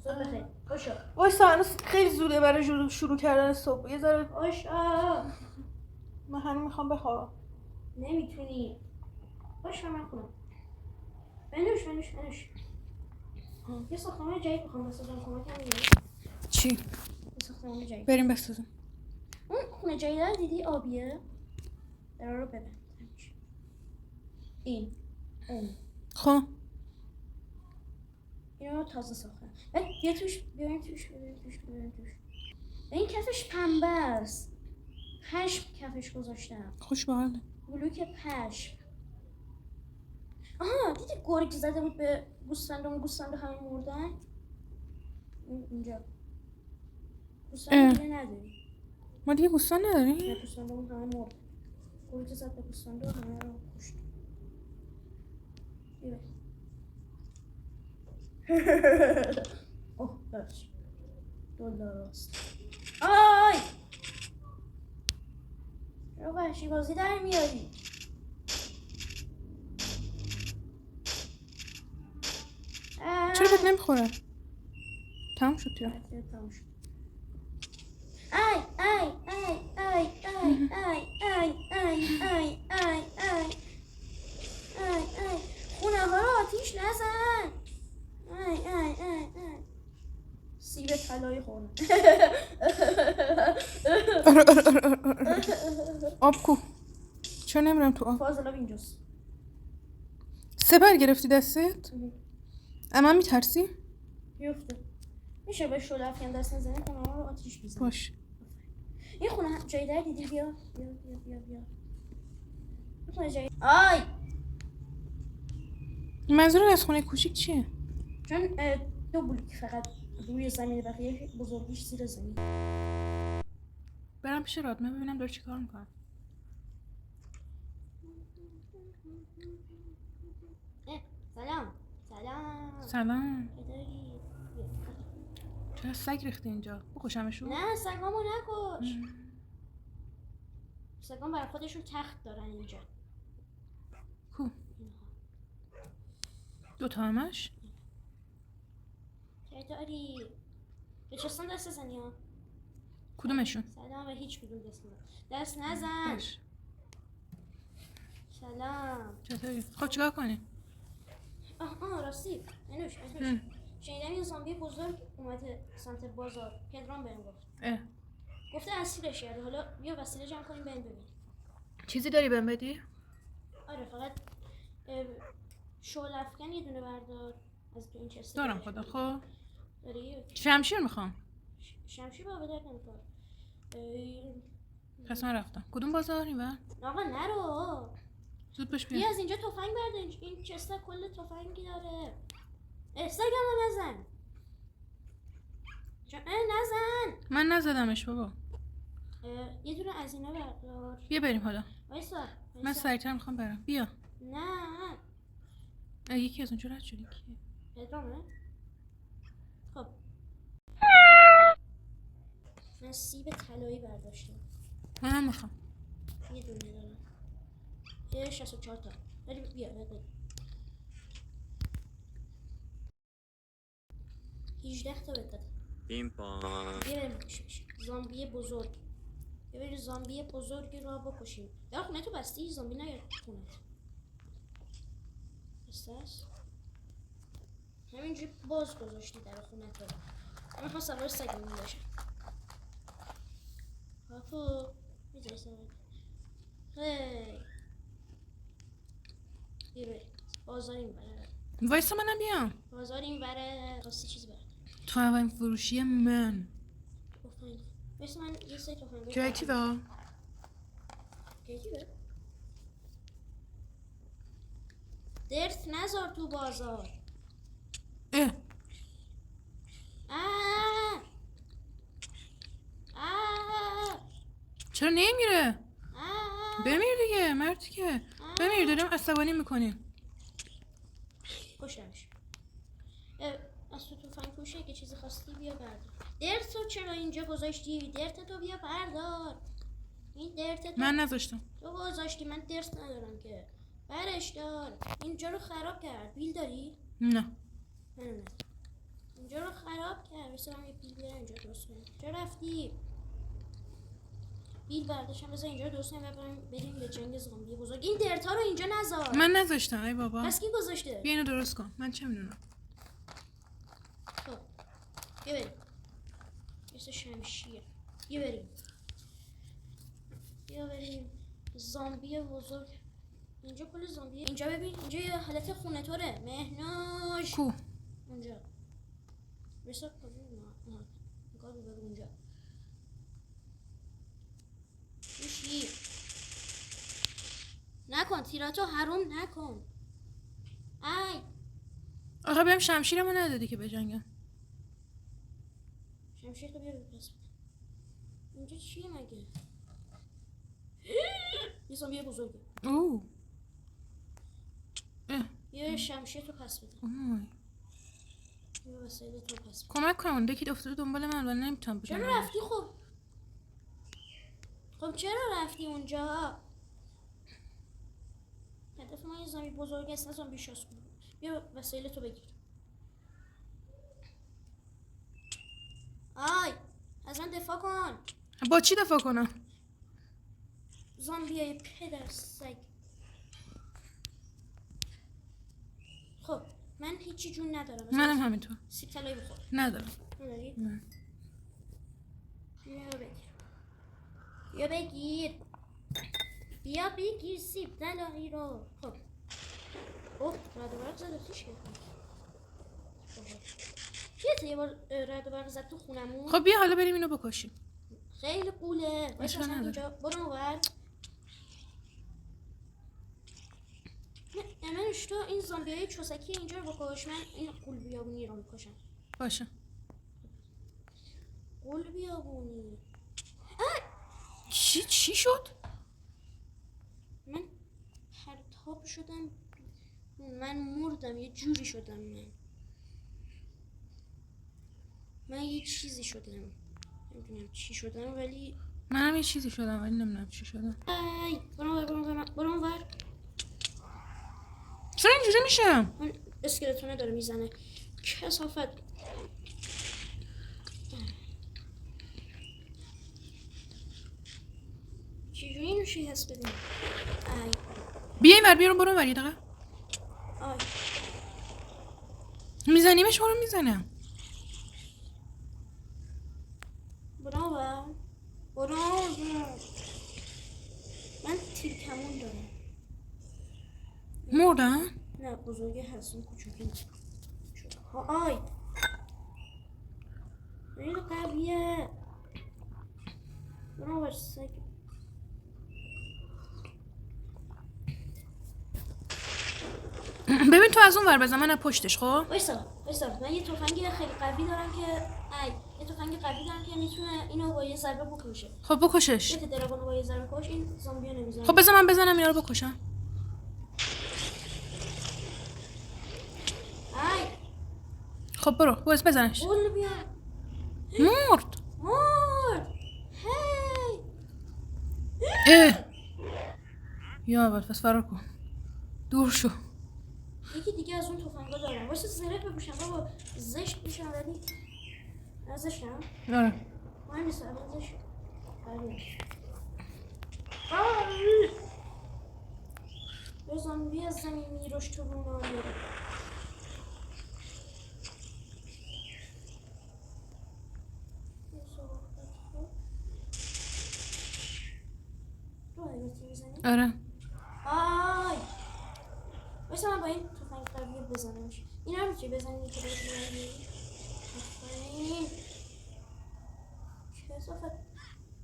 صبح بخیر. خوشا. وایسا هنوز خیلی زوده برای شروع کردن صبح. یه ذره خوشا. من همین میخوام بخوابم. نمیتونی. خوشا من خونم. بنوش. یه ساختمان جدید میخوام بسازم. کمکم می‌کنی؟ چی؟ یه ساختمان جدید. بریم بسازیم. اون خونه جدید رو دیدی آبیه؟ درا رو ببند. این. اون. خب اینو تازه ساختم. بیا توش. این کفش پنبه است. پشم کفش گذاشتم. خوش باحاله. بلوک پشم. آها دیدی گرگ زده بود به گوسفند همه مردن. اینجا گوسفند دیگه نداری. ما دیگه گوسفند نداریم؟ نه گوسفندمون همه مرد. گرگ زد به گوسفند همه رو کشت. بیا. اوه باش. دولاست. آی رو وحشی بازی در میاری. چرا بهت نمیخوره؟ تمام شد یا؟ تمام شد. ای خونه ها رو آتیش نزن. ای سیب طلایی خورن. آب کو؟ چرا نمیرم تو آب؟ فاضل آب اینجاست. سپر گرفتی دستت؟ اما میترسی؟ میفته. میشه به شعله افکن دست نزنی خونه ها رو آتیش بزنی. باش. این خونه جای در دیدی بیا. خونه جای آی منظور از خونه کوچیک چیه؟ چون دو بلوک فقط روی زمین بقیه بزرگیش زیر زمین. برم پیش رادمه ببینم داره چی کار میکنه. سلام. چرا سگ ریختی اینجا؟ بکشمشون؟ نه سگامو نکش. سگام برای خودشون تخت دارن اینجا. کو؟ دوتا همش؟ چه داری؟ بچستان دست زنی ها. کدومشون؟ سلام. و هیچ کدوم دست نزن. باش. سلام. چطوری؟ خب چیکار کنی؟ آه راستی. انوش. شنیدم یه زامبی بزرگ اومده سمت بازار. پدرام بهم گفت. گفته اسیرش کرده. حالا بیا وسیله جمع کنیم بریم ببینیم. چیزی داری بهم بدی؟ آره فقط شعله افکن یه دونه بردار از تو این چسته. دارم خدا. خب داری؟ شمشیر میخوام. شمشیر با بدر نمیخواد. پس من رفتم. کدوم بازار اینور؟ آقا نرو. زود باش بیا. بیا از اینجا تفنگ بردار. این چسته کل تفنگی داره. سگمو نزن. نزن. من نزدمش بابا. یه دونه از اینا بردار. بیا بریم حالا. وایسا. من سریعتر میخوام برم. بیا. نه. یکی از اونجا رد شدی کیه؟ پدرامه؟ خب من سیب طلایی برداشتم. من هم میخوام. یه دونه دارم. یه 64 تا. ولی بیا. 18 تا بده. پیمپان. بیا زامبی بزرگ. بیا زامبی بزرگی رو بکشیم. یا خونه تو بستی زامبی نیاد خونه. بسته‌اش؟ همینجوری باز گذاشتی در خونه تو. من میخوام سوار سگمون باشم. پاپو میذاری سوار. هی بیا بریم. بازار این بره. وایسا منم بیام. بازار این بره. راستی چیزی بره. تو اولین فروشی من. تفنگ. وایسا من یه سری تفنگ. جاکی با. درت نذار تو بازار. چرا نمیره؟ بمیر دیگه مردی که. بمیر داریم عصبانی میکنیم. کشتمش. از تو تفنگ پوشه که چیزی خواستی بیا بردار. درتو چرا اینجا گذاشتی؟ درتتو بیا بردار. این درتتو من نذاشتم. تو گذاشتی. من درس ندارم که. برش دار. اینجا رو خراب کرد. بیل داری؟ نه. اینجا رو خراب هم یه بیل بیاره اینجا درست کنیم. چرا رفتی؟ بیل برداشتم بذار اینجا درست کنیم و بریم به جنگ زامبی بزرگ. این درتا رو اینجا نذار. من نذاشتم ای بابا. پس کی گذاشته؟ بیا اینو درست کن. من چه میدونم. خب بیا بریم. مثل شمشیر. بیا بریم. زامبی بزرگ. اینجا کل زامبیه. اینجا ببین، اینجا یه حالت خونه طوره. مهناش کو اونجا رسات کجا؟ نه نگاه رو بگو اونجا میشی نکن، تیراتو حروم نکن. ای آخه بهم شمشیرمو ندادی که بجنگم. شمشیر تو بیار بپس بده. اینجا چیه مگه؟ یه زامبیه بزرگه. اوه یه شمشیر تو پس بده. اوه یه وسایل تو پس بده. کمک کن. اون دکی افتاده دنبال من ولی نمیتونم بجنگم. چرا رفتی؟ خب چرا رفتی اونجا؟ هدف ما یه زامبی بزرگ است، نه زامبی شاسکو. بیا وسایل تو بگیر. آی از من دفاع کن. با چی دفاع کنم؟ زامبیای پدر سگ. خب من هیچی جون ندارم. منم همینطور. سیب طلایی بخور. ندارم. نداری؟ نه. بیا بگیر سیب طلایی رو. خب اوه رد و برق زده توش کردم. یه بار رد و برق زد تو خونمون. خب بیا حالا بریم اینو بکشیم. خیلی قوله. اشکال نداره. اینجا برو اونور. نه منش تو این زامبیای چوسکی اینجا رو بکش. من این قول بیابونی رو میکشم. باشه. قول بیابونی. چی شد؟ من پرتاب شدم. من مردم. یه جوری شدم. من یه چیزی شدم. نمیدونم چی شدم ولی منم یه چیزی شدم ولی نمیدونم چی شدم. ای برو اونور. چرا اینجوری میشم؟ من اسکلتونه داره میزنه. کثافت. چجوری اینو شکست بدیم؟ ای بیا اینور. بیا برو اونور یه دقیقه. آی میزنیمش ما رو میزنم. برو من تیر کمون دارم. مردم؟ نه بزرگه هست. اون کوچوکی آی این قویه. برو سگ. ببین تو از اون ور بزن من از پشتش. خب وایسا من یه تفنگ خیلی قوی دارم که میتونه اینو با یه ضربه بکشه. خب بکشش. یه دراگون رو با یه ضربه کش. این زامبیا نمیزنه. خب بذار من بزنم اینا رو بکشم. ای خب برو بزنش. قول بیا. مرد. هی یا اول پس فرار کن. دور شو. یکی دیگه از اون تفنگا دارم. واسه زره بپوشم بابا. زشت میشم ولی زشتم. آره. مهم نیست الان زشت. یه زامبی از زمین میروش تو بونا میره. آره. آی بایستا من با این تفنگ قویه بزنمش. این هم چی بزنی که بزنی؟ آفرین. کسافت.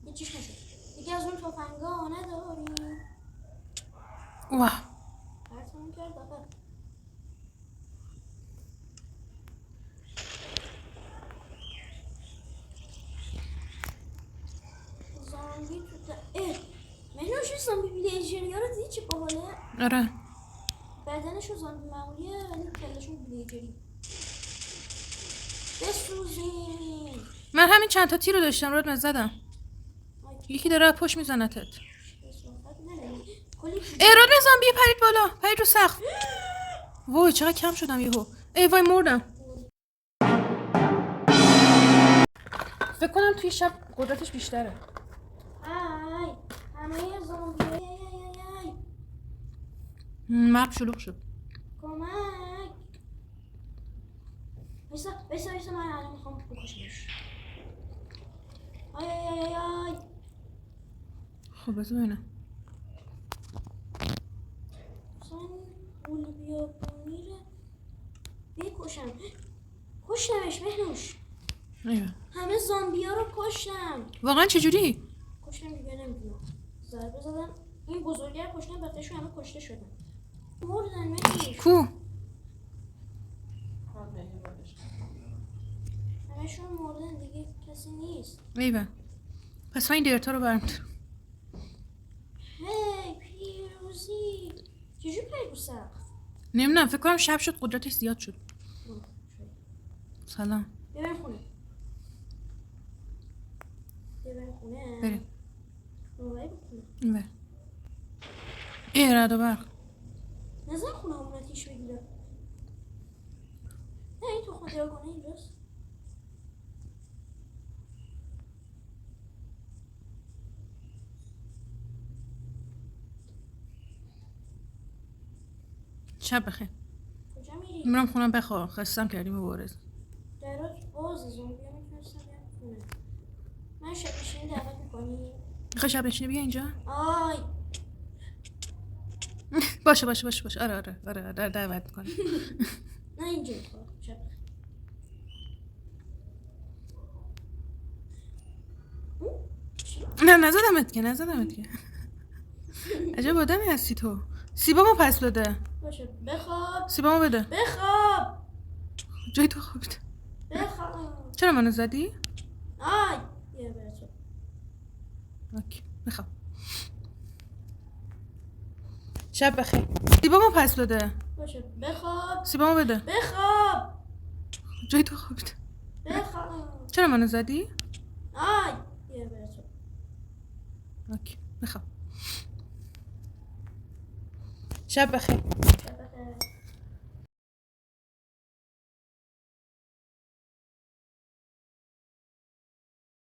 یه چیش نشد. دیگه از اون تفنگا نداریم. واه پرتمون کرد آقا. زامبی تو مهنوش زامبی ویلیجری ها رو دیدی چه باحاله؟ آره. بدنشون زامبی معمولیه ولی کلشون ویلیجری. بسوزین. من همین چند تا تیر رو داشتم رد زدم. یکی داره پشت میزنتت. رد زامبی پرید بالا. پرید رو سقف. وای چقدر کم شدم یهو. ای وای مردم. فکر کنم توی شب قدرتش بیشتره. ای همه زامبی ای مپ شلوغ شد. کمک. ویسا من الان میخوام بکشمش. آی خب بذار ببینم. اصلا اون بیابونی رو بکشم. کشتمش مهنوش. ایوه. همه زامبی ها رو کشتم. واقعا چجوری؟ کشتم دیگه نمیدونم. ضربه زدن این بزرگه رو کشتم بقیه‌شون همه کشته شدن. مردن مهنوش. کو؟ همشون مردن دیگه کسی نیست. ایوه. پس من این دیرتا رو برم. هی پیروزی. چجور پرید رو سقف؟ نمیدونم فکر کنم شب شد قدرتش زیاد شد. سلام. ببرم خونه. بریم. روایی بکنه. ایوه. ای رد و برق. نزن خونه همون آتیش بگیره. نه این تو خود درگانه اینجاست. شب بخیر. کجا میری؟ میرم خونم بخواب. خستم کردیم مبارز. درات بازه زومبی ها میتونستم بیان خونه. من شب نشینی دعوت میکنی؟ میخوای شب نشینی بیا اینجا؟ آی باشه. آره دعوت میکنم. نه اینجا میخواد شب نه نزدمت که عجب آدمی هستی تو. سیبامو پس بده. باشه بخواب. سیبامو بده. بخواب. جای تو خوابیده. بخواب. چرا منو زدی؟ آی یه بره تو. اوکی بخواب. شب بخیر. سیبامو پس بده. باشه بخواب. سیبامو بده. بخواب. جای تو خوابیده. بخواب. چرا منو زدی؟ آی یه بره تو. اوکی بخواب. شب بخیر.